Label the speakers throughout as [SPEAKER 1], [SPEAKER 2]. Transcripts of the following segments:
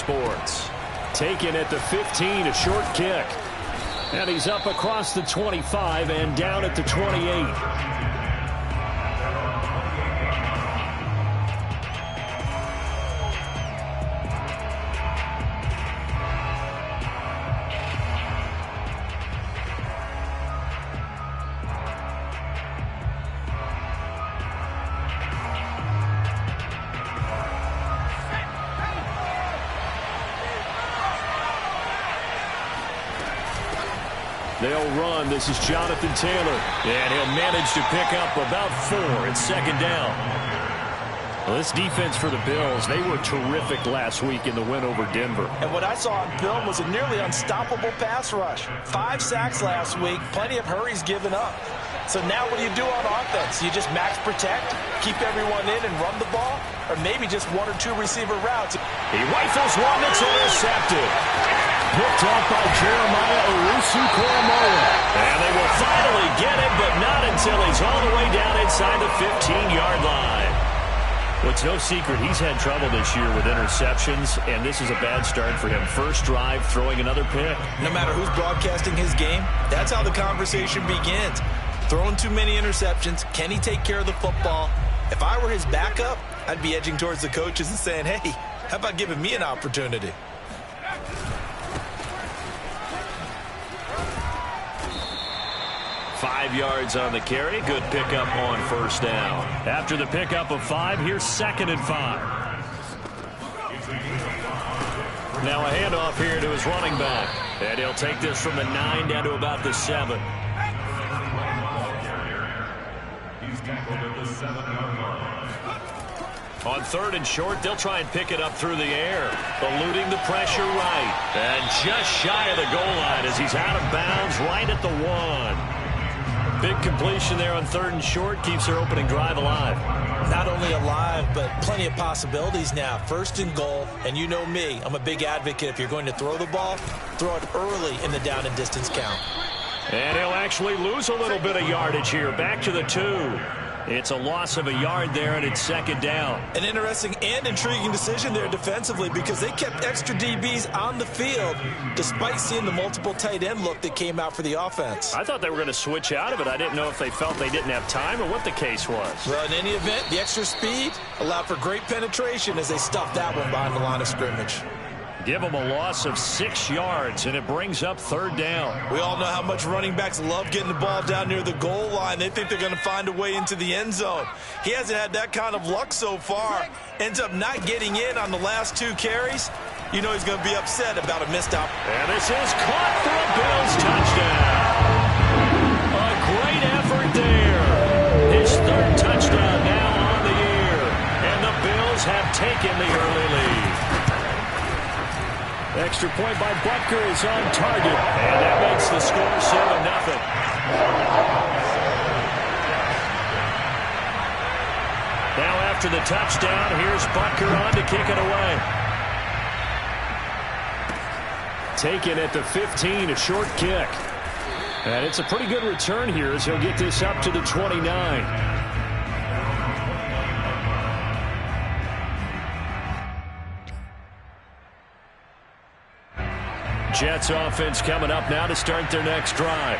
[SPEAKER 1] Sports. Taken at the 15, a short kick. And he's up across the 25 and down at the 28. They'll run. This is Jonathan Taylor. And he'll manage to pick up about 4. It's second down. Well, this defense for the Bills, they were terrific last week in the win over Denver.
[SPEAKER 2] And what I saw on film was a nearly unstoppable pass rush. 5 sacks last week, plenty of hurries given up. So now what do you do on offense? You just max protect, keep everyone in and run the ball, or maybe just 1 or 2 receiver routes.
[SPEAKER 1] He rifles one that's intercepted. Picked up by Jeremiah Owusu-Koramoah. And they will finally get it, but not until he's all the way down inside the 15-yard line. Well, it's no secret he's had trouble this year with interceptions, and this is a bad start for him. First drive, throwing another pick.
[SPEAKER 2] No matter who's broadcasting his game, that's how the conversation begins. Throwing too many interceptions, can he take care of the football? If I were his backup, I'd be edging towards the coaches and saying, hey, how about giving me an opportunity?
[SPEAKER 1] Five yards on the carry. Good pickup on first down. After the pickup of 5, here's 2nd and 5. Now a handoff here to his running back. And he'll take this from the 9 down to about the 7. He's tackled at the 7-yard line. On 3rd and short, they'll try and pick it up through the air. Eluding the pressure right. And just shy of the goal line as he's out of bounds right at the 1. Big completion there on 3rd and short. Keeps their opening drive alive.
[SPEAKER 2] Not only alive, but plenty of possibilities now. 1st and goal, and you know me. I'm a big advocate. If you're going to throw the ball, throw it early in the down and distance count.
[SPEAKER 1] And he'll actually lose a little bit of yardage here. Back to the 2. It's a loss of a yard there, and it's 2nd down.
[SPEAKER 2] An interesting and intriguing decision there defensively because they kept extra DBs on the field despite seeing the multiple tight end look that came out for the offense.
[SPEAKER 1] I thought they were going to switch out of it. I didn't know if they felt they didn't have time or what the case was.
[SPEAKER 2] Well, in any event, the extra speed allowed for great penetration as they stuffed that one behind the line of scrimmage.
[SPEAKER 1] Give them a loss of 6 yards, and it brings up 3rd down.
[SPEAKER 2] We all know how much running backs love getting the ball down near the goal line. They think they're going to find a way into the end zone. He hasn't had that kind of luck so far. Ends up not getting in on the last 2 carries. You know he's going to be upset about a missed out.
[SPEAKER 1] And this is caught for a Bills touchdown. A great effort there. His 3rd touchdown now on the year. And the Bills have taken the early lead. Extra point by Butker is on target. And that makes the score 7-0. Now after the touchdown, here's Butker on to kick it away. Taken at the 15, a short kick. And it's a pretty good return here as he'll get this up to the 29. Jets offense coming up now to start their next drive.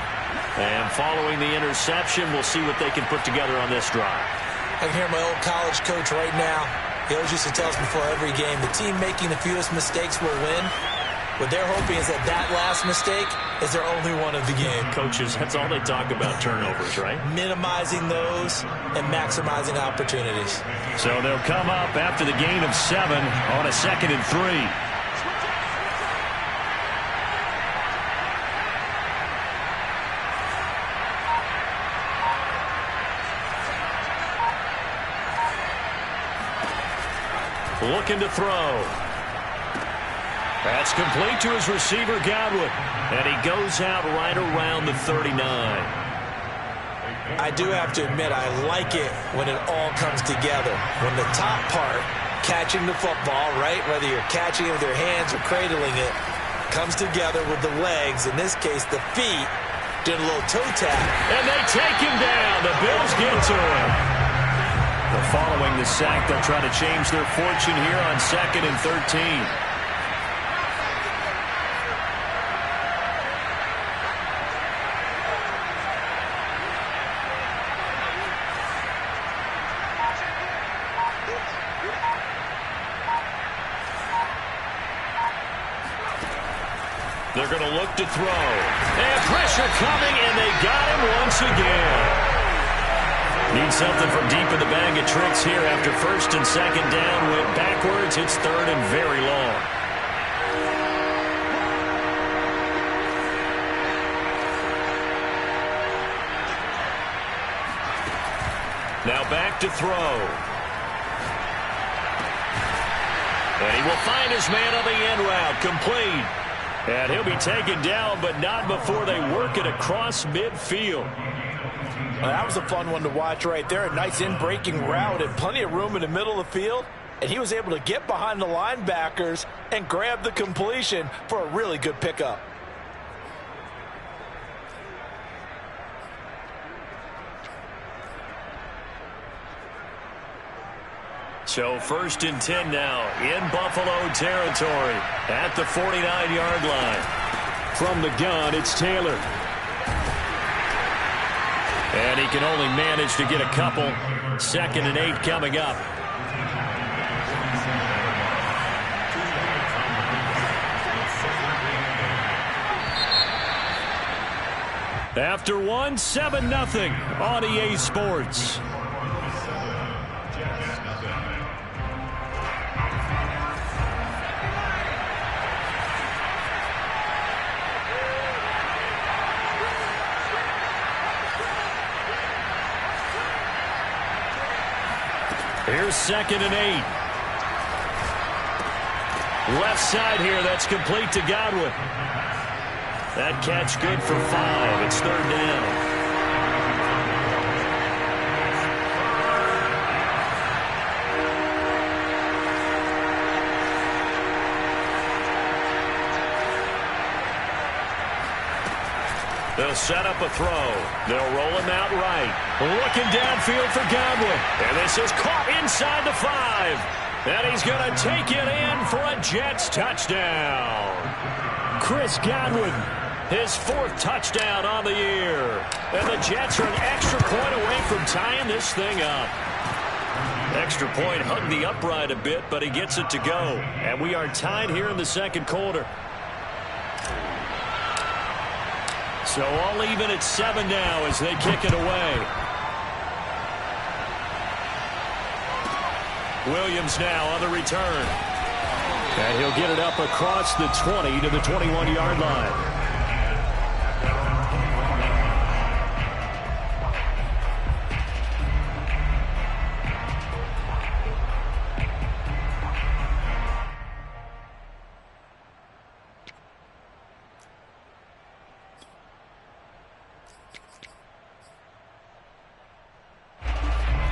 [SPEAKER 1] And following the interception, we'll see what they can put together on this drive.
[SPEAKER 2] I can hear my old college coach right now. He always used to tell us before every game, the team making the fewest mistakes will win. What they're hoping is that that last mistake is their only one of the game.
[SPEAKER 1] Coaches, that's all they talk about, turnovers, right?
[SPEAKER 2] Minimizing those and maximizing opportunities.
[SPEAKER 1] So they'll come up after the gain of 7 on a 2nd and 3. Looking to throw. That's complete to his receiver, Godwin. And he goes out right around the 39.
[SPEAKER 2] I do have to admit, I like it when it all comes together. When the top part, catching the football, right, whether you're catching it with your hands or cradling it, comes together with the legs, in this case the feet, doing a little toe tap.
[SPEAKER 1] And they take him down. The Bills get to him. Following the sack, they'll try to change their fortune here on 2nd and 13. They're going to look to throw. And pressure coming, and they got him once again. Need something from deep in the bag of tricks here after first and second down. Went backwards. It's third and very long. Now back to throw. And he will find his man on the end route. Complete. And he'll be taken down, but not before they work it across midfield.
[SPEAKER 2] Well, that was a fun one to watch right there. A nice in-breaking route and plenty of room in the middle of the field. And he was able to get behind the linebackers and grab the completion for a really good pickup.
[SPEAKER 1] So first and 10 now in Buffalo territory at the 49-yard line. From the gun, it's Taylor. And he can only manage to get a couple. 2nd and 8 coming up. After one, 7-0 on EA Sports. Here's 2nd and 8. Left side here, that's complete to Godwin. That catch good for 5. It's 3rd down. They'll set up a throw. They'll roll him out right. Looking downfield for Godwin. And this is caught inside the 5. And he's going to take it in for a Jets touchdown. Chris Godwin, his 4th touchdown on the year. And the Jets are an extra point away from tying this thing up. Extra point hugged the upright a bit, but he gets it to go. And we are tied here in the 2nd quarter. So all even at 7 now as they kick it away. Williams now on the return. And he'll get it up across the 20 to the 21-yard line.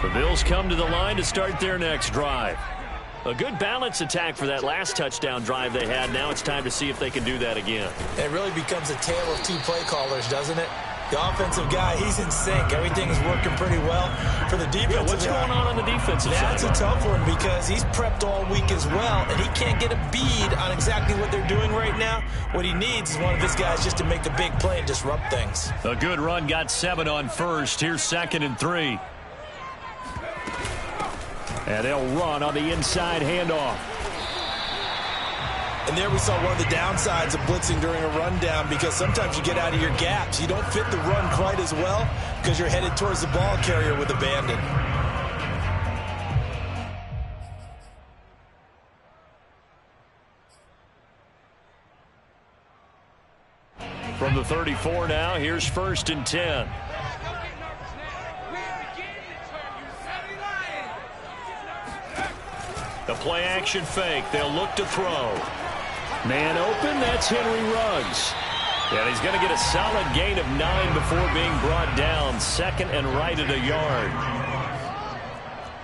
[SPEAKER 1] The Bills come to the line to start their next drive. A good balance attack for that last touchdown drive they had. Now it's time to see if they can do that again.
[SPEAKER 2] It really becomes a tale of 2 play callers, doesn't it? The offensive guy, he's in sync. Everything's working pretty well. For the defensive
[SPEAKER 1] what's going on the defensive side?
[SPEAKER 2] That's a tough one because he's prepped all week as well, and he can't get a bead on exactly what they're doing right now. What he needs is one of his guys just to make the big play and disrupt things.
[SPEAKER 1] A good run got 7 on first. Here's 2nd and 3. And they'll run on the inside handoff.
[SPEAKER 2] And there we saw one of the downsides of blitzing during a rundown because sometimes you get out of your gaps. You don't fit the run quite as well because you're headed towards the ball carrier with abandon.
[SPEAKER 1] From the 34 now, here's 1st and 10. The play action fake. They'll look to throw. Man open. That's Henry Ruggs. And he's going to get a solid gain of 9 before being brought down. 2nd and right at a yard.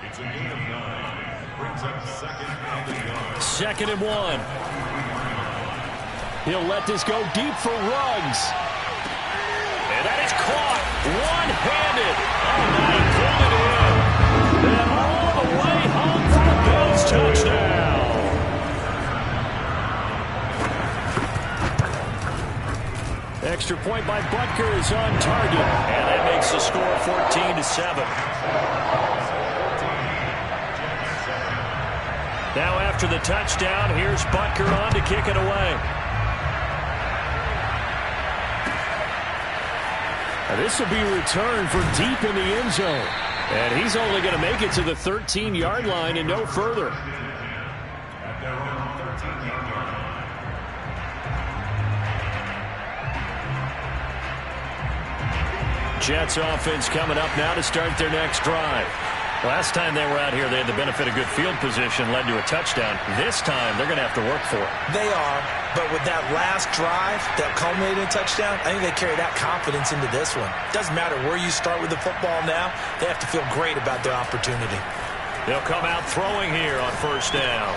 [SPEAKER 3] It's a gain of 9. Brings up 2nd and a yard.
[SPEAKER 1] 2nd and 1. He'll let this go deep for Ruggs. And that is caught one-handed. Oh, my, pulled it in. And all the way home for the Bills touchdown. Extra point by Butker is on target. And that makes the score 14-7. Now after the touchdown, here's Butker on to kick it away. This will be returned for deep in the end zone. And he's only going to make it to the 13-yard line and no further.
[SPEAKER 3] At their own 13-yard line.
[SPEAKER 1] Jets offense coming up now to start their next drive. Last time they were out here, they had the benefit of good field position, led to a touchdown. This time, they're going to have to work for it.
[SPEAKER 2] They are, but with that last drive that culminated in a touchdown, I think they carry that confidence into this one. Doesn't matter where you start with the football now, they have to feel great about their opportunity.
[SPEAKER 1] They'll come out throwing here on first down.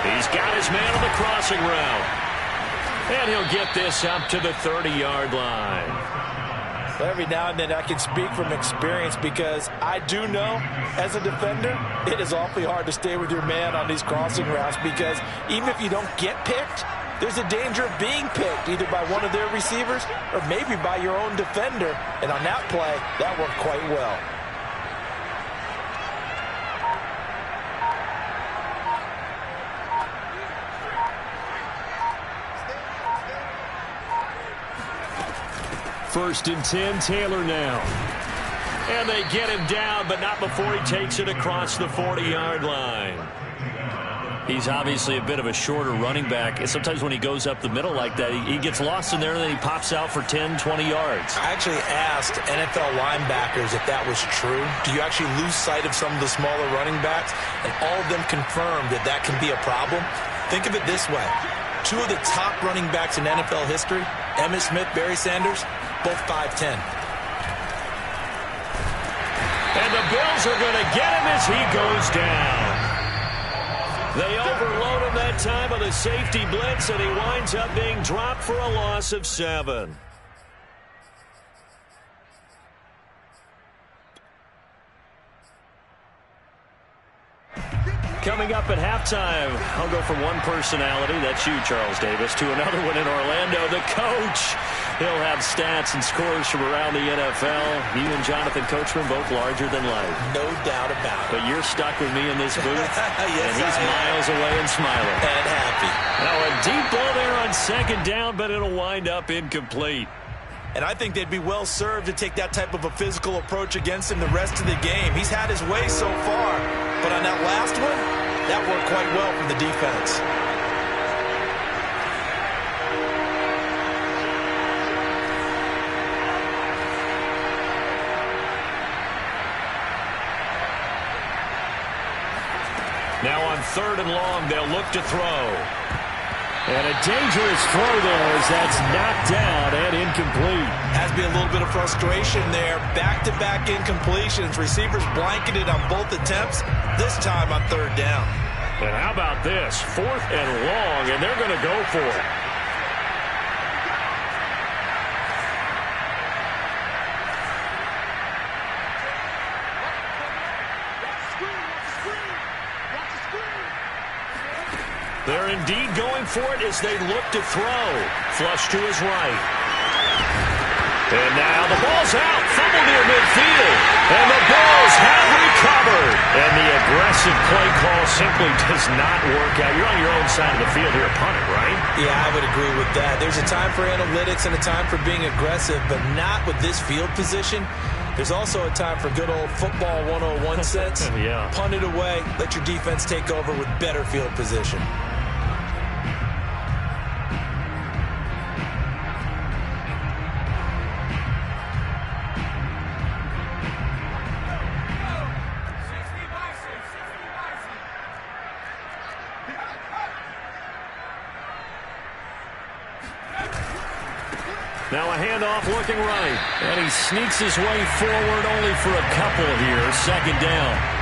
[SPEAKER 1] He's got his man on the crossing route. And he'll get this up to the 30-yard line.
[SPEAKER 2] Every now and then I can speak from experience because I do know as a defender it is awfully hard to stay with your man on these crossing routes because even if you don't get picked, there's a danger of being picked either by one of their receivers or maybe by your own defender. And on that play, that worked quite well.
[SPEAKER 1] First and 10, Taylor now. And they get him down, but not before he takes it across the 40-yard line. He's obviously a bit of a shorter running back. Sometimes when he goes up the middle like that, he gets lost in there, and then he pops out for 10, 20 yards.
[SPEAKER 2] I actually asked NFL linebackers if that was true. Do you actually lose sight of some of the smaller running backs? And all of them confirmed that that can be a problem. Think of it this way. Two of the top running backs in NFL history, Emmitt Smith, Barry Sanders, both 5'10".
[SPEAKER 1] And the Bills are going to get him as he goes down. They overload him that time on the safety blitz, and he winds up being dropped for a loss of 7. Coming up at halftime, I'll go from one personality, that's you, Charles Davis, to another one in Orlando, the coach. He'll have stats and scores from around the NFL. You and Jonathan Coachman, both larger than life.
[SPEAKER 2] No doubt about it.
[SPEAKER 1] But you're stuck with me in this booth,
[SPEAKER 2] yes,
[SPEAKER 1] and he's miles away and smiling.
[SPEAKER 2] And happy.
[SPEAKER 1] Now a deep ball there on second down, but it'll wind up incomplete.
[SPEAKER 2] And I think they'd be well served to take that type of a physical approach against him the rest of the game. He's had his way so far, but on that last one, that worked quite well from the defense.
[SPEAKER 1] Now on third and long, they'll look to throw. And a dangerous throw there as that's knocked down and incomplete.
[SPEAKER 2] Has to be a little bit of frustration there. Back-to-back incompletions. Receivers blanketed on both attempts, this time on third down.
[SPEAKER 1] And how about this? Fourth and long, and they're going to go for it. They're indeed going for it as they look to throw. Flush to his right. And now the ball's out. Fumble near midfield. And the Bills have recovered. And the aggressive play call simply does not work out. You're on your own side of the field here, punt it, right?
[SPEAKER 2] Yeah, I would agree with that. There's a time for analytics and a time for being aggressive, but not with this field position. There's also a time for good old football 101 sense.
[SPEAKER 1] Yeah.
[SPEAKER 2] Punt it away. Let your defense take over with better field position.
[SPEAKER 1] Now a handoff looking right. And he sneaks his way forward only for a couple here. Second down.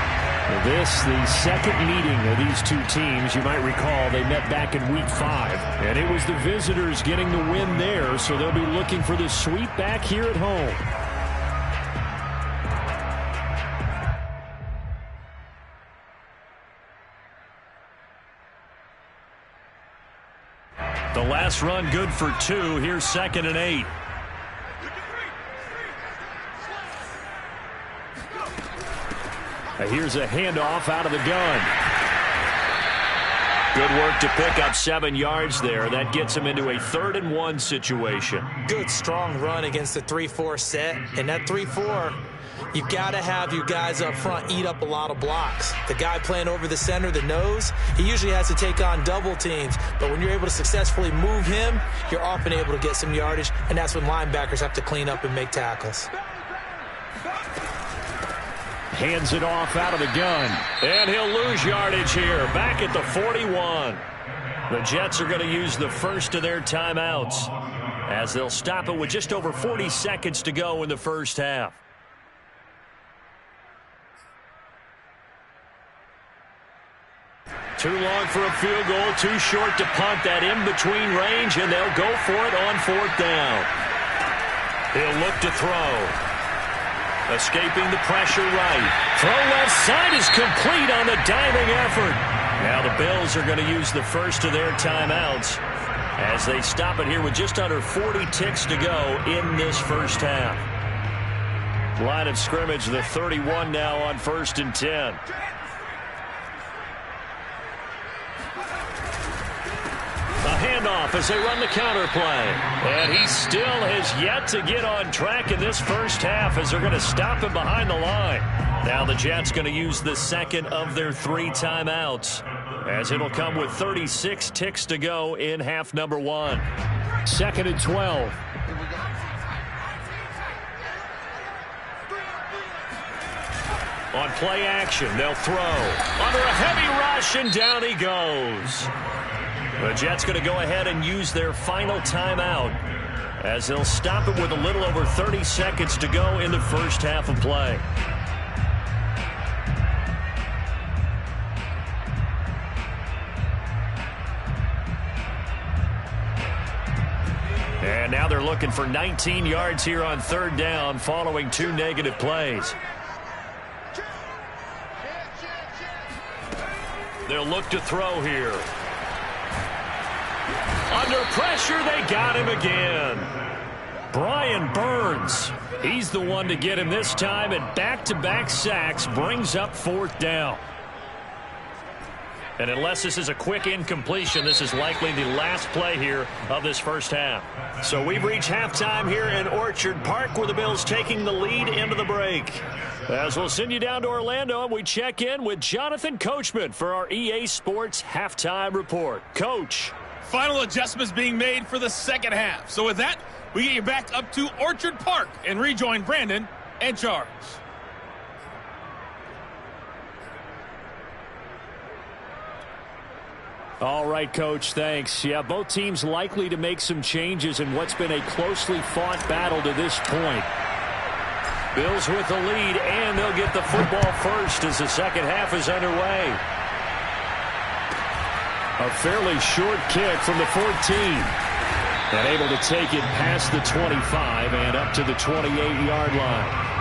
[SPEAKER 1] This, the second meeting of these two teams. You might recall they met back in week 5. And it was the visitors getting the win there. So they'll be looking for the sweep back here at home. The last run good for 2. Here's 2nd and 8. Here's a handoff out of the gun. Good work to pick up 7 yards there. That gets him into a 3rd and 1 situation.
[SPEAKER 2] Good, strong run against the 3-4 set. And that 3-4, you've got to have your guys up front eat up a lot of blocks. The guy playing over the center, the nose, he usually has to take on double teams. But when you're able to successfully move him, you're often able to get some yardage. And that's when linebackers have to clean up and make tackles.
[SPEAKER 1] Hands it off out of the gun. And he'll lose yardage here. Back at the 41. The Jets are going to use the first of their timeouts as they'll stop it with just over 40 seconds to go in the first half. Too long for a field goal, too short to punt. That in-between range, and they'll go for it on 4th down. He'll look to throw. Escaping the pressure right. Throw left side is complete on the diving effort. Now the Bills are going to use the first of their timeouts as they stop it here with just under 40 ticks to go in this first half. Line of scrimmage, the 31 now on 1st and 10. A handoff as they run the counter play. And he still has yet to get on track in this first half as they're going to stop him behind the line. Now the Jets going to use the second of their 3 timeouts as it'll come with 36 ticks to go in half number 1. 2nd and 12. On play action, they'll throw. Under a heavy rush, and down he goes. The Jets going to go ahead and use their final timeout as they'll stop it with a little over 30 seconds to go in the first half of play. And now they're looking for 19 yards here on 3rd down following 2 negative plays. They'll look to throw here. Under pressure, they got him again. Brian Burns, he's the one to get him this time, and back-to-back sacks brings up 4th down. And unless this is a quick incompletion, this is likely the last play here of this first half. So we've reached halftime here in Orchard Park with the Bills taking the lead into the break. As we'll send you down to Orlando, and we check in with Jonathan Coachman for our EA Sports Halftime Report. Coach.
[SPEAKER 4] Final adjustments being made for the second half. So with that, we get you back up to Orchard Park and rejoin Brandon and Charles.
[SPEAKER 1] All right, Coach, thanks. Yeah, both teams likely to make some changes in what's been a closely fought battle to this point. Bills with the lead, and they'll get the football first as the second half is underway. A fairly short kick from the 14. And able to take it past the 25 and up to the 28-yard line.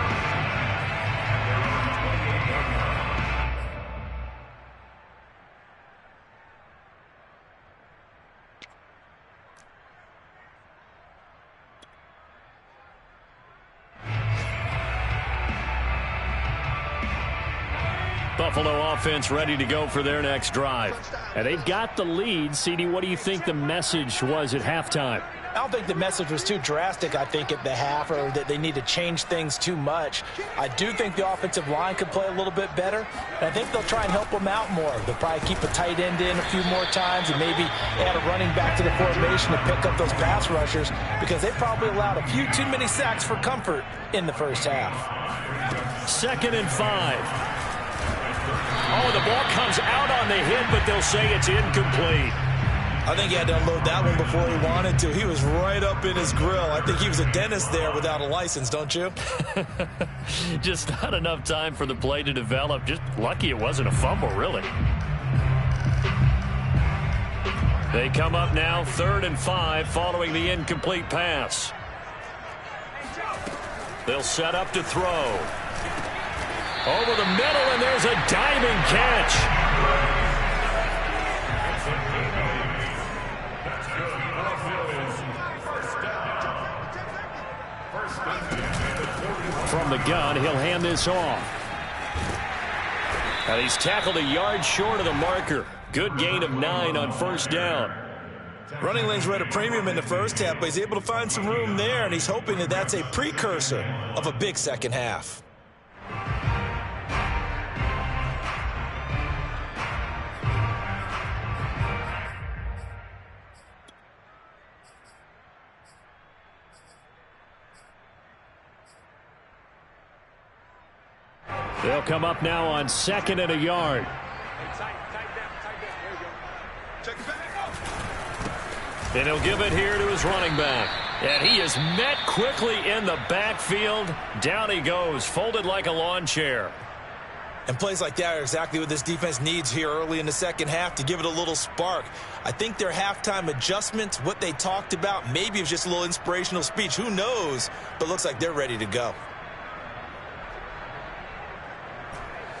[SPEAKER 1] Buffalo offense ready to go for their next drive. And they've got the lead. CD, what do you think the message was at halftime?
[SPEAKER 2] I don't think the message was too drastic, I think, at the half, or that they need to change things too much. I do think the offensive line could play a little bit better, and I think they'll try and help them out more. They'll probably keep a tight end in a few more times and maybe add a running back to the formation to pick up those pass rushers, because they probably allowed a few too many sacks for comfort in the first half.
[SPEAKER 1] 2nd and 5. Oh, the ball comes out on the hit, but they'll say it's incomplete.
[SPEAKER 2] I think he had to unload that one before he wanted to. He was right up in his grill. I think he was a dentist there without a license, don't you?
[SPEAKER 1] Just not enough time for the play to develop. Just lucky it wasn't a fumble, really. They come up now 3rd and 5 following the incomplete pass. They'll set up to throw. Over the middle, and there's a diving catch. From the gun, he'll hand this off. And he's tackled a yard short of the marker. Good gain of 9 on first down.
[SPEAKER 2] Running lanes were at a premium in the first half, but he's able to find some room there, and he's hoping that that's a precursor of a big second half.
[SPEAKER 1] They'll come up now on 2nd and a yard. And he'll give it here to his running back. And he is met quickly in the backfield. Down he goes, folded like a lawn chair.
[SPEAKER 2] And plays like that are exactly what this defense needs here early in the second half to give it a little spark. I think their halftime adjustments, what they talked about, maybe it was just a little inspirational speech. Who knows? But looks like they're ready to go.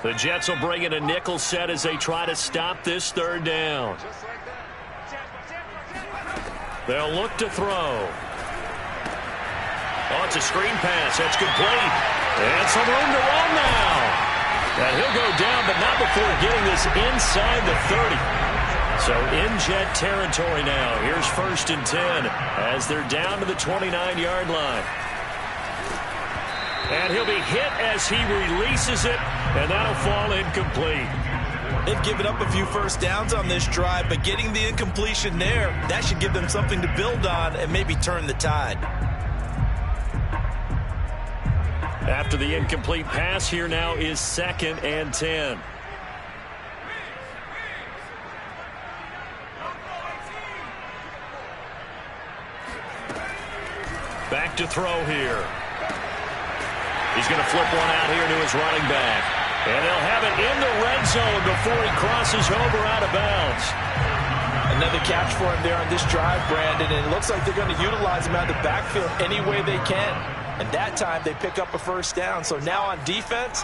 [SPEAKER 1] The Jets will bring in a nickel set as they try to stop this third down. They'll look to throw. Oh, it's a screen pass. That's complete. And some room to run now. And he'll go down, but not before getting this inside the 30. So in Jet territory now. Here's 1st and 10 as they're down to the 29-yard line. And he'll be hit as he releases it, and that'll fall incomplete.
[SPEAKER 2] They've given up a few first downs on this drive, but getting the incompletion there, that should give them something to build on and maybe turn the tide.
[SPEAKER 1] After the incomplete pass, here now is 2nd and 10. Back to throw here. He's going to flip one out here to his running back. And they'll have it in the red zone before he crosses over out of bounds.
[SPEAKER 2] Another catch for him there on this drive, Brandon, and it looks like they're going to utilize him out of the backfield any way they can. And that time they pick up a first down. So now on defense,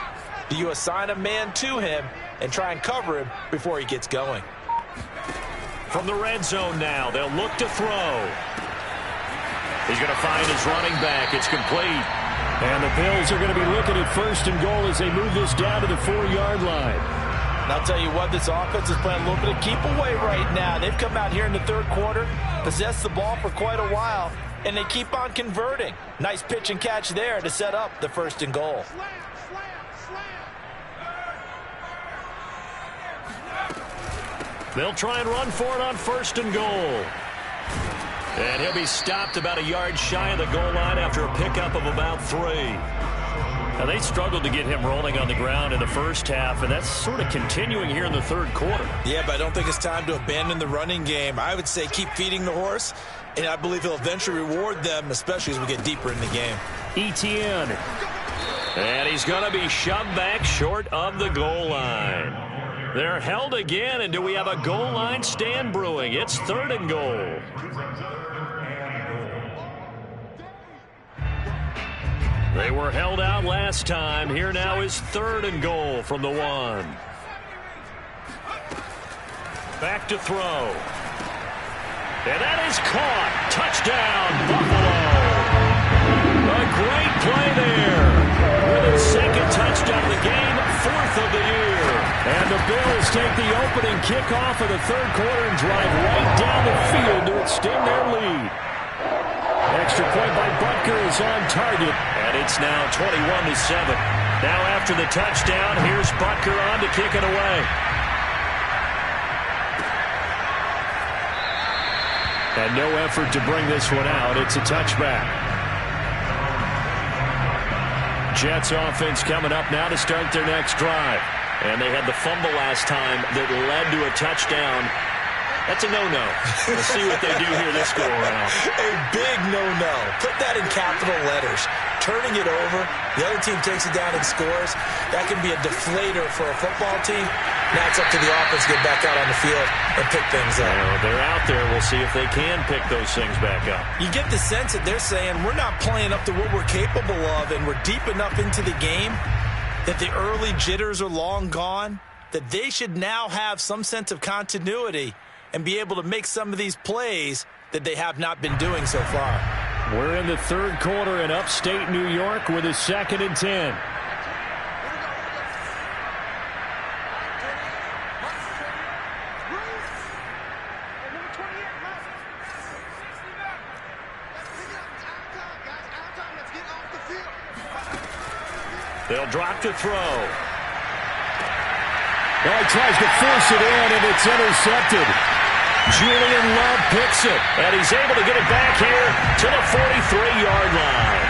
[SPEAKER 2] do you assign a man to him and try and cover him before he gets going?
[SPEAKER 1] From the red zone now, they'll look to throw. He's going to find his running back. It's complete. And the Bills are going to be looking at 1st and goal as they move this down to the 4-yard line.
[SPEAKER 2] And I'll tell you what, this offense is playing a little bit of keep away right now. They've come out here in the third quarter, possessed the ball for quite a while, and they keep on converting. Nice pitch and catch there to set up the 1st and goal.
[SPEAKER 1] They'll try and run for it on 1st and goal. And he'll be stopped about a yard shy of the goal line after a pickup of about 3. Now, they struggled to get him rolling on the ground in the first half, and that's sort of continuing here in the third quarter.
[SPEAKER 2] Yeah, but I don't think it's time to abandon the running game. I would say keep feeding the horse, and I believe he'll eventually reward them, especially as we get deeper in the game.
[SPEAKER 1] Etienne. And he's going to be shoved back short of the goal line. They're held again, and do we have a goal line stand brewing? It's 3rd and goal. They were held out last time. Here now is 3rd and goal from the 1. Back to throw. And that is caught. Touchdown, Buffalo. A great play there. With his 2nd touchdown of the game, 4th of the year. And the Bills take the opening kickoff of the third quarter and drive right down the field to extend their lead. Extra point by Butker is on target, and it's now 21-7. Now after the touchdown, here's Butker on to kick it away. And no effort to bring this one out. It's a touchback. Jets offense coming up now to start their next drive. And they had the fumble last time that led to a touchdown. That's a no-no. We'll see what they do here this go-around.
[SPEAKER 2] A big no-no. Put that in capital letters. Turning it over, the other team takes it down and scores. That can be a deflator for a football team. Now it's up to the offense to get back out on the field and pick things up.
[SPEAKER 1] They're out there. We'll see if they can pick those things back up.
[SPEAKER 2] You get the sense that they're saying we're not playing up to what we're capable of, and we're deep enough into the game that the early jitters are long gone, that they should now have some sense of continuity and be able to make some of these plays that they have not been doing so far.
[SPEAKER 1] We're in the third quarter in upstate New York with a 2nd and 10. They'll drop to throw.
[SPEAKER 5] Well, he tries to force it in, and it's intercepted.
[SPEAKER 1] Julian Love picks it, and he's able to get it back here to the 43-yard line.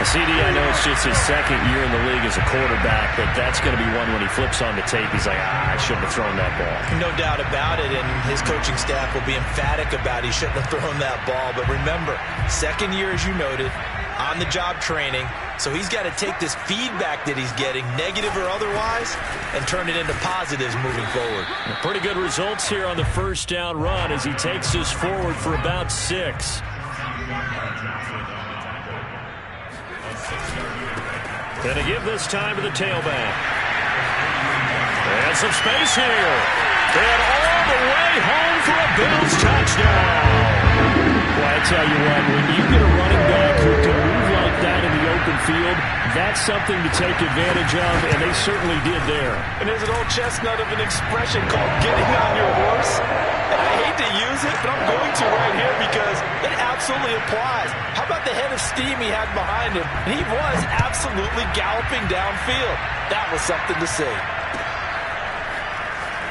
[SPEAKER 5] CD, I know it's just his second year in the league as a quarterback, but that's going to be one when he flips on the tape. He's like, I shouldn't have thrown that ball.
[SPEAKER 2] No doubt about it, and his coaching staff will be emphatic about he shouldn't have thrown that ball. But remember, second year, as you noted, on-the-job training, so he's got to take this feedback that he's getting, negative or otherwise, and turn it into positives moving forward.
[SPEAKER 1] Pretty good results here on the first down run as he takes us forward for about 6. Going to give this time to the tailback. And some space here. And all the way home for a Bills touchdown.
[SPEAKER 5] Well, I tell you what, when you get a running back who can move like that in the open field, that's something to take advantage of, and they certainly did there.
[SPEAKER 2] And there's an old chestnut of an expression called getting on your horse. And I hate to use it, but I'm going to right here because it absolutely applies. How about the head of steam he had behind him? He was absolutely galloping downfield. That was something to see.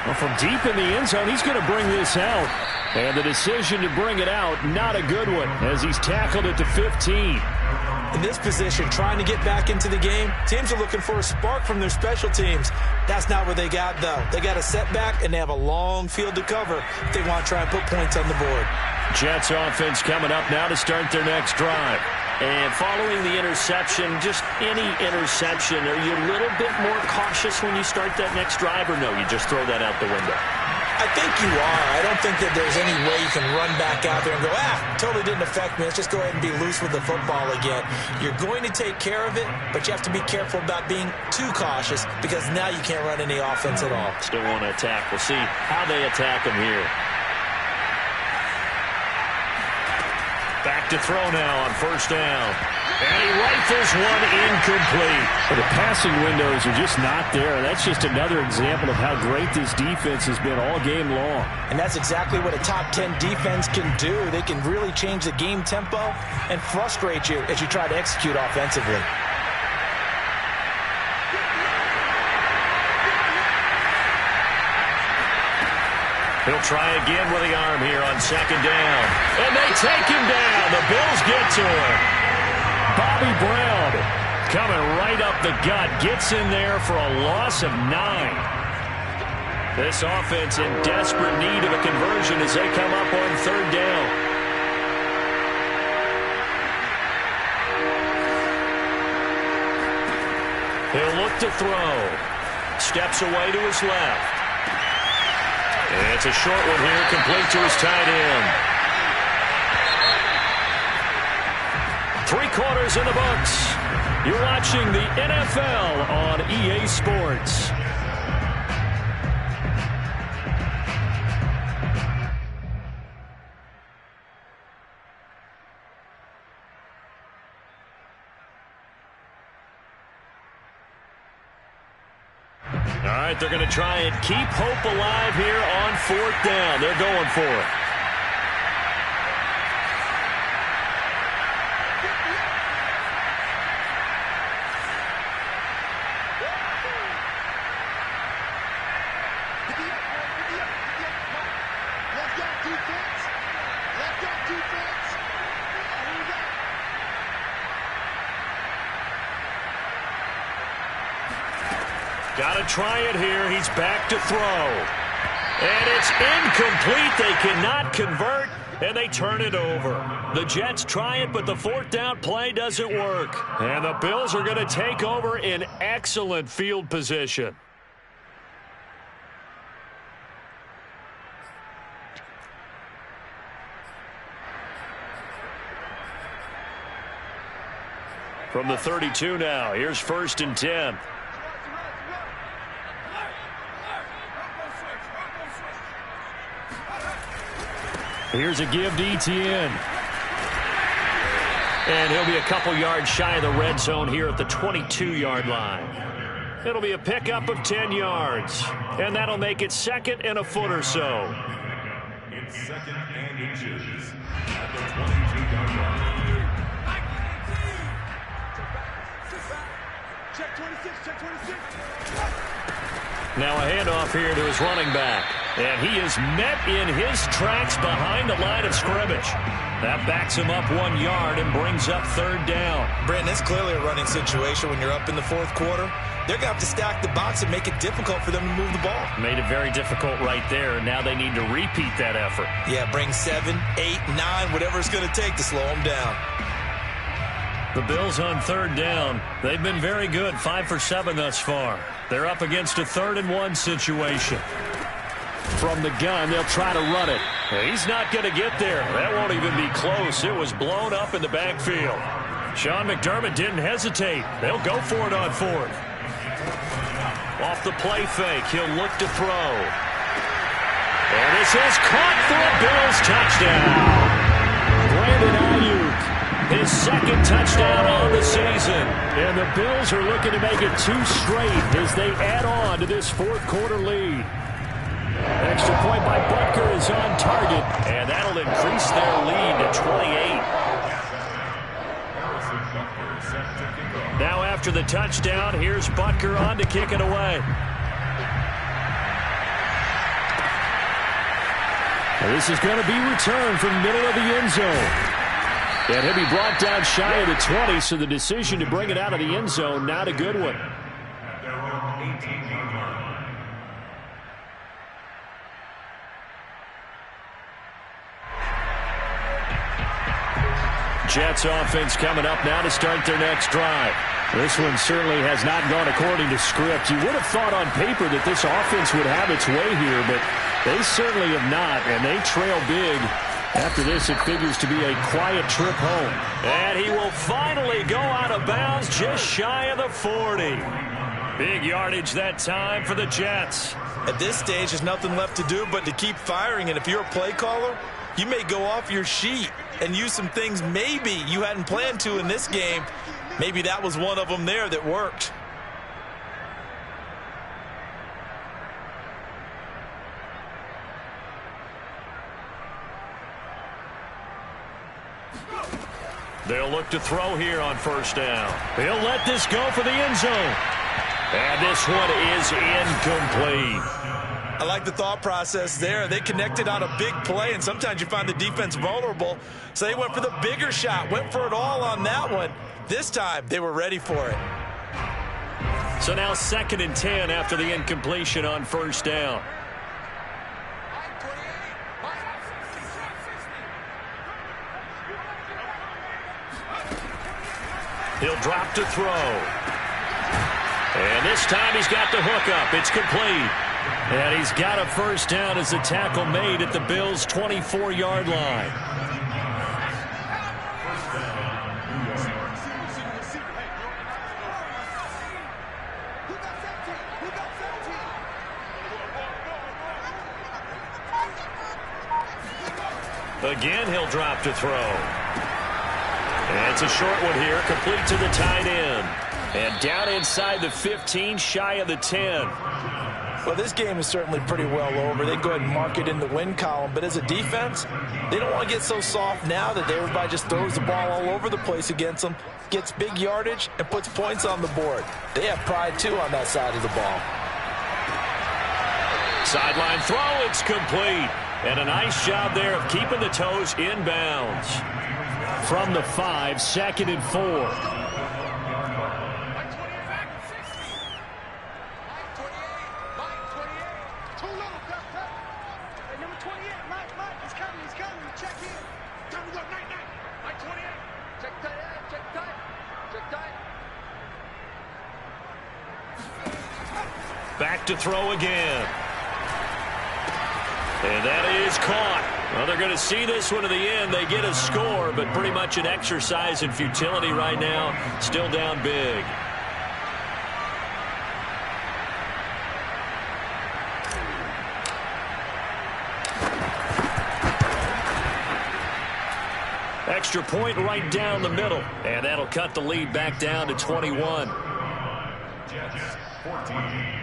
[SPEAKER 5] Well, from deep in the end zone, he's going to bring this out. And the decision to bring it out, not a good one, as he's tackled at the 15.
[SPEAKER 2] In this position, trying to get back into the game, teams are looking for a spark from their special teams. That's not what they got, though. They got a setback, and they have a long field to cover if they want to try and put points on the board.
[SPEAKER 1] Jets offense coming up now to start their next drive.
[SPEAKER 5] And following the interception, just any interception, are you a little bit more cautious when you start that next drive, or no, you just throw that out the window?
[SPEAKER 2] I think you are. I don't think that there's any way you can run back out there and go, totally didn't affect me. Let's just go ahead and be loose with the football again. You're going to take care of it, but you have to be careful about being too cautious because now you can't run any offense at all.
[SPEAKER 5] Still want to attack. We'll see how they attack him here.
[SPEAKER 1] Back to throw now on first down. And he rifles one incomplete.
[SPEAKER 5] But the passing windows are just not there. That's just another example of how great this defense has been all game long.
[SPEAKER 2] And that's exactly what a top 10 defense can do. They can really change the game tempo and frustrate you as you try to execute offensively.
[SPEAKER 1] He'll try again with the arm here on second down. And they take him down. The Bills get to him. Bobby Brown coming right up the gut. Gets in there for a loss of 9. This offense in desperate need of a conversion as they come up on third down. He'll look to throw. Steps away to his left. It's a short one here, complete to his tight end. 3 quarters in the books. You're watching the NFL on EA Sports. All right, they're going to try and keep hope alive here on fourth down. They're going for it. Got to try it here. He's back to throw. And it's incomplete. They cannot convert, and they turn it over. The Jets try it, but the fourth down play doesn't work. And the Bills are going to take over in excellent field position. From the 32 now, here's 1st and 10. Here's a give to Etienne. And he'll be a couple yards shy of the red zone here at the 22-yard line. It'll be a pickup of 10 yards. And that'll make it 2nd and a foot or so.
[SPEAKER 3] It's 2nd and inches at the 22-yard line.
[SPEAKER 1] Now a handoff here to his running back. And he is met in his tracks behind the line of scrimmage. That backs him up 1 yard and brings up third down.
[SPEAKER 2] Brenton, it's clearly a running situation when you're up in the fourth quarter. They're going to have to stack the box and make it difficult for them to move the ball.
[SPEAKER 1] Made it very difficult right there, and now they need to repeat that effort.
[SPEAKER 2] Yeah, bring 7, 8, 9, whatever it's going to take to slow them down.
[SPEAKER 1] The Bills on third down. They've been very good, 5 for 7 thus far. They're up against a 3rd and 1 situation. From the gun, they'll try to run it. He's not going to get there. That won't even be close. It was blown up in the backfield. Sean McDermott didn't hesitate. They'll go for it on 4th. Off the play fake, he'll look to throw. And this is caught for a Bills touchdown. Brandon Ayuk, his 2nd touchdown on the season. And the Bills are looking to make it 2 straight as they add on to this 4th quarter lead. Extra point by Butker is on target, and that'll increase their lead to 28. Now after the touchdown, here's Butker on to kick it away. Well, this is going to be returned from the middle of the end zone. And he'll be brought down shy of the 20, so the decision to bring it out of the end zone, not a good one. Jets offense coming up now to start their next drive. This one certainly has not gone according to script. You would have thought on paper that this offense would have its way here, but they certainly have not, and they trail big. After this, it figures to be a quiet trip home. And he will finally go out of bounds just shy of the 40. Big yardage that time for the Jets.
[SPEAKER 2] At this stage, there's nothing left to do but to keep firing, and if you're a play caller, you may go off your sheet and use some things maybe you hadn't planned to in this game. Maybe that was one of them there that worked.
[SPEAKER 1] They'll look to throw here on 1st down. He'll let this go for the end zone. And this one is incomplete.
[SPEAKER 2] I like the thought process there. They connected on a big play, and sometimes you find the defense vulnerable. So they went for the bigger shot, went for it all on that one. This time, they were ready for it.
[SPEAKER 1] So now 2nd and 10 after the incompletion on 1st down. He'll drop to throw. And this time he's got the hook up. It's complete. And he's got a 1st down as the tackle made at the Bills' 24-yard line. Again, he'll drop to throw. And it's a short one here, complete to the tight end. And down inside the 15, shy of the 10.
[SPEAKER 2] Well, this game is certainly pretty well over. They go ahead and mark it in the win column. But as a defense, they don't want to get so soft now that everybody just throws the ball all over the place against them, gets big yardage, and puts points on the board. They have pride, too, on that side of the ball.
[SPEAKER 1] Sideline throw, it's complete. And a nice job there of keeping the toes inbounds. From the 5, 2nd and 4. Back to throw again. And that is caught. Well, they're going to see this one to the end. They get a score, but pretty much an exercise in futility right now. Still down big. Extra point right down the middle. And that'll cut the lead back down to 21.
[SPEAKER 3] Jets 14.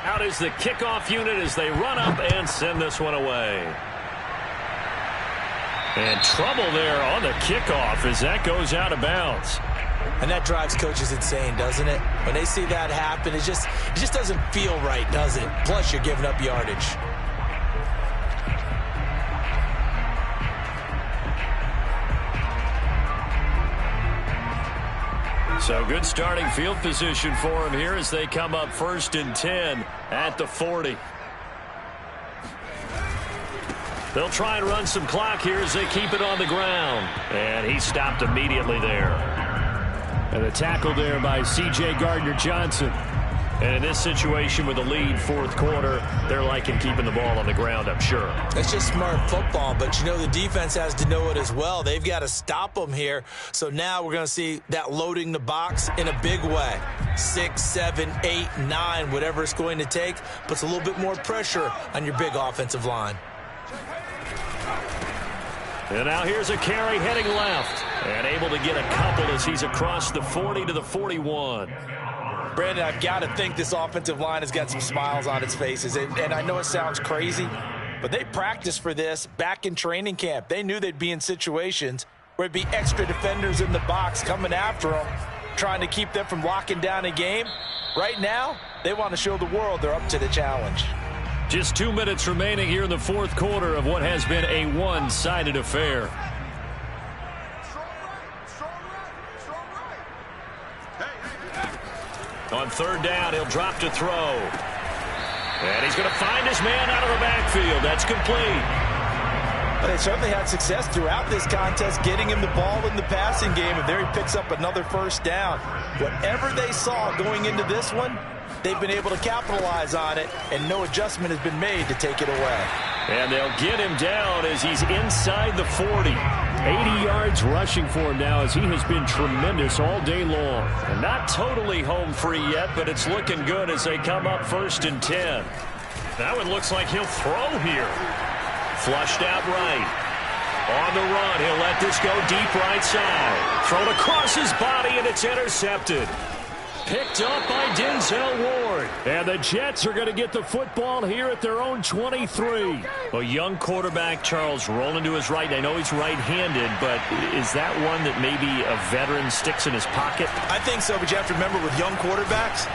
[SPEAKER 1] Out is the kickoff unit as they run up and send this one away.
[SPEAKER 5] And trouble there on the kickoff as that goes out of bounds.
[SPEAKER 2] And that drives coaches insane, doesn't it? When they see that happen, it just doesn't feel right, does it? Plus, you're giving up yardage.
[SPEAKER 5] So good starting field position for him here as they come up 1st and 10 at the 40. They'll try and run some clock here as they keep it on the ground. And he stopped immediately there. And the tackle there by C.J. Gardner-Johnson. And in this situation with a lead 4th quarter, they're liking keeping the ball on the ground, I'm sure.
[SPEAKER 2] That's just smart football, but you know the defense has to know it as well. They've got to stop them here. So now we're going to see that loading the box in a big way. 6, 7, 8, 9, whatever it's going to take, puts a little bit more pressure on your big offensive line.
[SPEAKER 5] And now here's a carry heading left. And able to get a couple as he's across the 40 to the 41.
[SPEAKER 2] Brandon, I've got to think this offensive line has got some smiles on its faces. And I know it sounds crazy, but they practiced for this back in training camp. They knew they'd be in situations where it'd be extra defenders in the box coming after them, trying to keep them from locking down a game. Right now, they want to show the world they're up to the challenge.
[SPEAKER 5] Just 2 minutes remaining here in the 4th quarter of what has been a one-sided affair. On 3rd down, he'll drop to throw. And he's going to find his man out of the backfield. That's complete.
[SPEAKER 2] But they certainly had success throughout this contest getting him the ball in the passing game, and there he picks up another 1st down. Whatever they saw going into this one, they've been able to capitalize on it, and no adjustment has been made to take it away.
[SPEAKER 5] And they'll get him down as he's inside the 40. 80 yards rushing for him now as he has been tremendous all day long. And not totally home free yet, but it's looking good as they come up 1st and 10. Now it looks like he'll throw here. Flushed out right. On the run, he'll let this go deep right side. Thrown across his body, and it's intercepted. Picked up by Denzel Ward. And the Jets are going to get the football here at their own 23. A young quarterback, Charles, rolling to his right. I know he's right-handed, but is that one that maybe a veteran sticks in his pocket?
[SPEAKER 2] I think so, but you have to remember with young quarterbacks,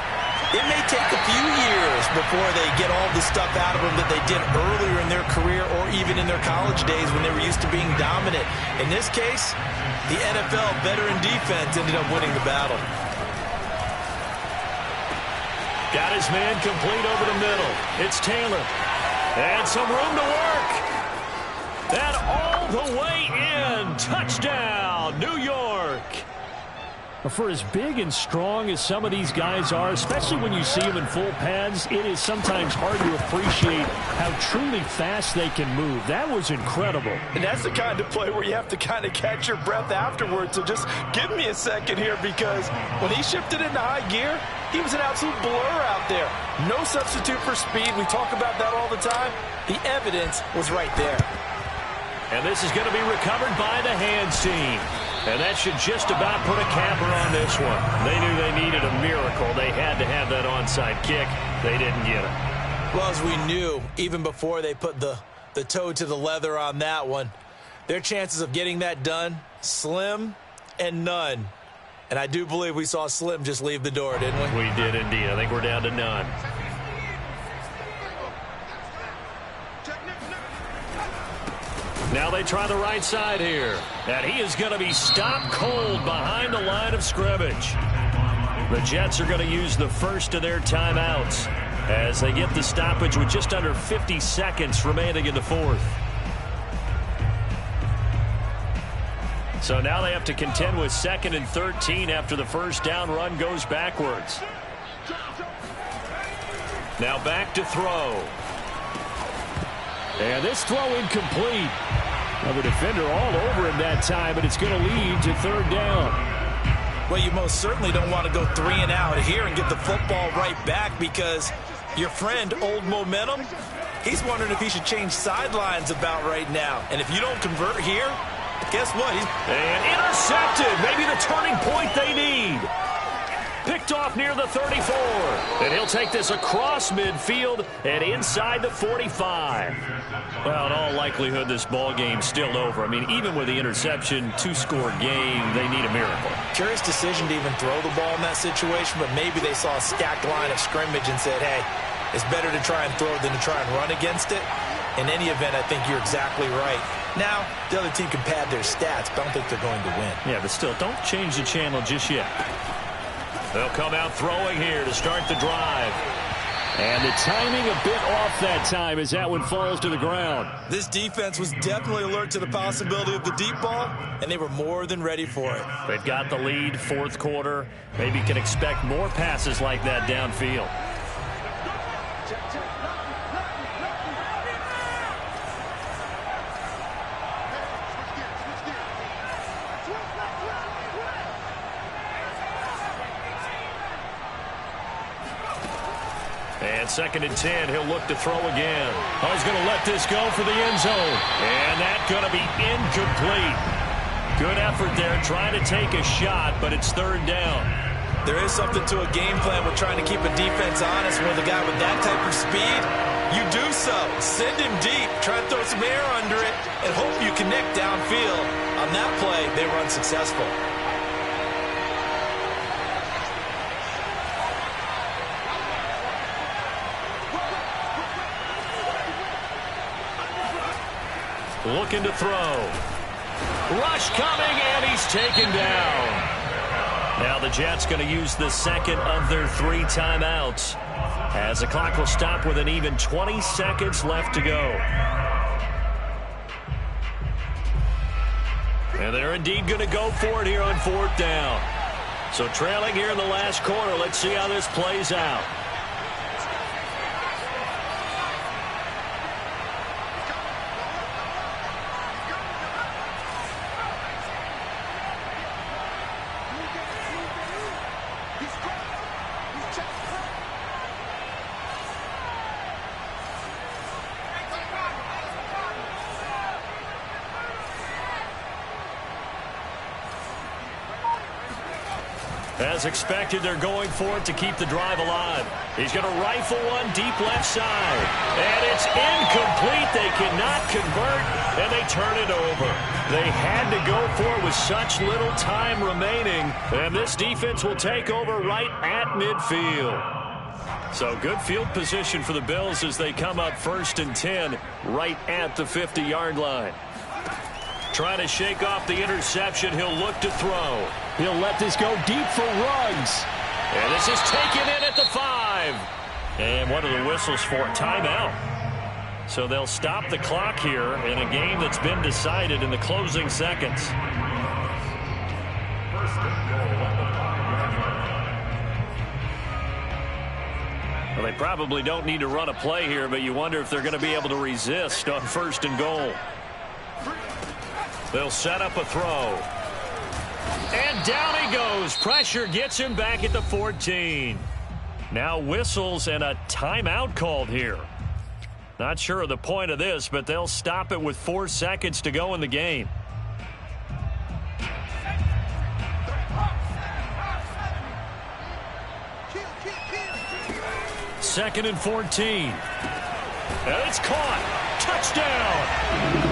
[SPEAKER 2] it may take a few years before they get all the stuff out of them that they did earlier in their career or even in their college days when they were used to being dominant. In this case, the NFL veteran defense ended up winning the battle.
[SPEAKER 5] Got his man complete over the middle. It's Taylor. And some room to work. And all the way in. Touchdown, New York. For as big and strong as some of these guys are, especially when you see them in full pads, it is sometimes hard to appreciate how truly fast they can move. That was incredible.
[SPEAKER 2] And that's the kind of play where you have to kind of catch your breath afterwards. So just give me a second here, because when he shifted into high gear, he was an absolute blur out there. No substitute for speed. We talk about that all the time. The evidence was right there.
[SPEAKER 5] And this is going to be recovered by the hands team. And that should just about put a capper on this one. They knew they needed a miracle. They had to have that onside kick. They didn't get it.
[SPEAKER 2] Well, as we knew, even before they put the toe to the leather on that one, their chances of getting that done, slim and none. And I do believe we saw Slim just leave the door, didn't we?
[SPEAKER 5] We did indeed. I think we're down to none. Now they try the right side here. And he is going to be stopped cold behind the line of scrimmage. The Jets are going to use the first of their timeouts as they get the stoppage with just under 50 seconds remaining in the 4th. So now they have to contend with 2nd and 13 after the first down run goes backwards. Now back to throw. And this throw incomplete. Well, the defender all over him that time, but it's going to lead to 3rd down.
[SPEAKER 2] Well, you most certainly don't want to go 3 and out here and get the football right back, because your friend, Old Momentum, he's wondering if he should change sidelines about right now. And if you don't convert here, guess what?
[SPEAKER 5] And intercepted. Maybe the turning point they need. Picked off near the 34. And he'll take this across midfield and inside the 45. Well, in all likelihood, this ball game's still over. I mean, even with the interception, two-score game, they need a miracle.
[SPEAKER 2] Curious decision to even throw the ball in that situation, but maybe they saw a stacked line of scrimmage and said, hey, it's better to try and throw than to try and run against it. In any event, I think you're exactly right. Now, the other team can pad their stats, but I don't think they're going to win.
[SPEAKER 5] Yeah, but still, don't change the channel just yet. They'll come out throwing here to start the drive. And the timing a bit off that time as that one falls to the ground.
[SPEAKER 2] This defense was definitely alert to the possibility of the deep ball, and they were more than ready for it.
[SPEAKER 5] They've got the lead, fourth quarter. Maybe can expect more passes like that downfield. And 2nd and 10, he'll look to throw again. Oh, he's going to let this go for the end zone. And that's going to be incomplete. Good effort there, trying to take a shot, but it's 3rd down.
[SPEAKER 2] There is something to a game plan with trying to keep a defense honest. With a guy with that type of speed, you do so. Send him deep, try to throw some air under it, and hope you connect downfield. On that play, they were unsuccessful.
[SPEAKER 5] Looking to throw. Rush coming, and he's taken down. Now the Jets going to use the second of their 3 timeouts, as the clock will stop with an even 20 seconds left to go. And they're indeed going to go for it here on 4th down. So trailing here in the last quarter. Let's see how this plays out. As expected, they're going for it to keep the drive alive. He's going to rifle one deep left side. And it's incomplete. They cannot convert, and they turn it over. They had to go for it with such little time remaining. And this defense will take over right at midfield. So good field position for the Bills as they come up 1st and 10 right at the 50-yard line. Trying to shake off the interception. He'll look to throw. He'll let this go deep for Ruggs. And this is taken in at the 5. And what are the whistles for? Timeout. So they'll stop the clock here in a game that's been decided in the closing seconds. Well, they probably don't need to run a play here, but you wonder if they're going to be able to resist on 1st and goal. They'll set up a throw. And down he goes. Pressure gets him back at the 14. Now whistles and a timeout called here. Not sure of the point of this, but they'll stop it with 4 seconds to go in the game. Second and 14. And it's caught. Touchdown.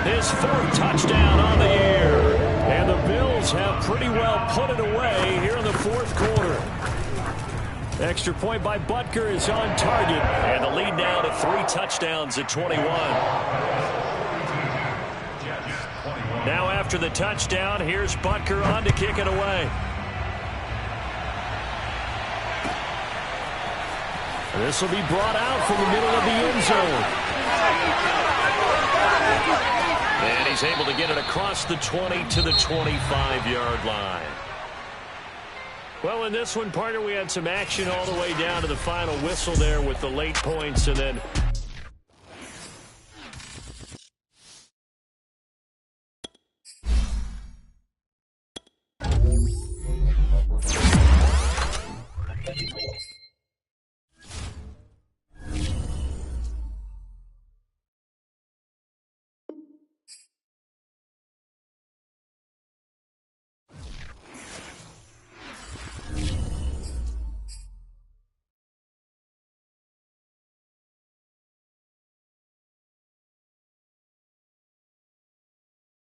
[SPEAKER 5] His 4th touchdown on the year. And the Bills have pretty well put it away here in the 4th quarter. Extra point by Butker is on target. And the lead now to 3 touchdowns at 21. Now after the touchdown, here's Butker on to kick it away. This will be brought out from the middle of the end zone. And he's able to get it across the 20 to the 25-yard line. Well, in this one, partner, we had some action all the way down to the final whistle there with the late points and then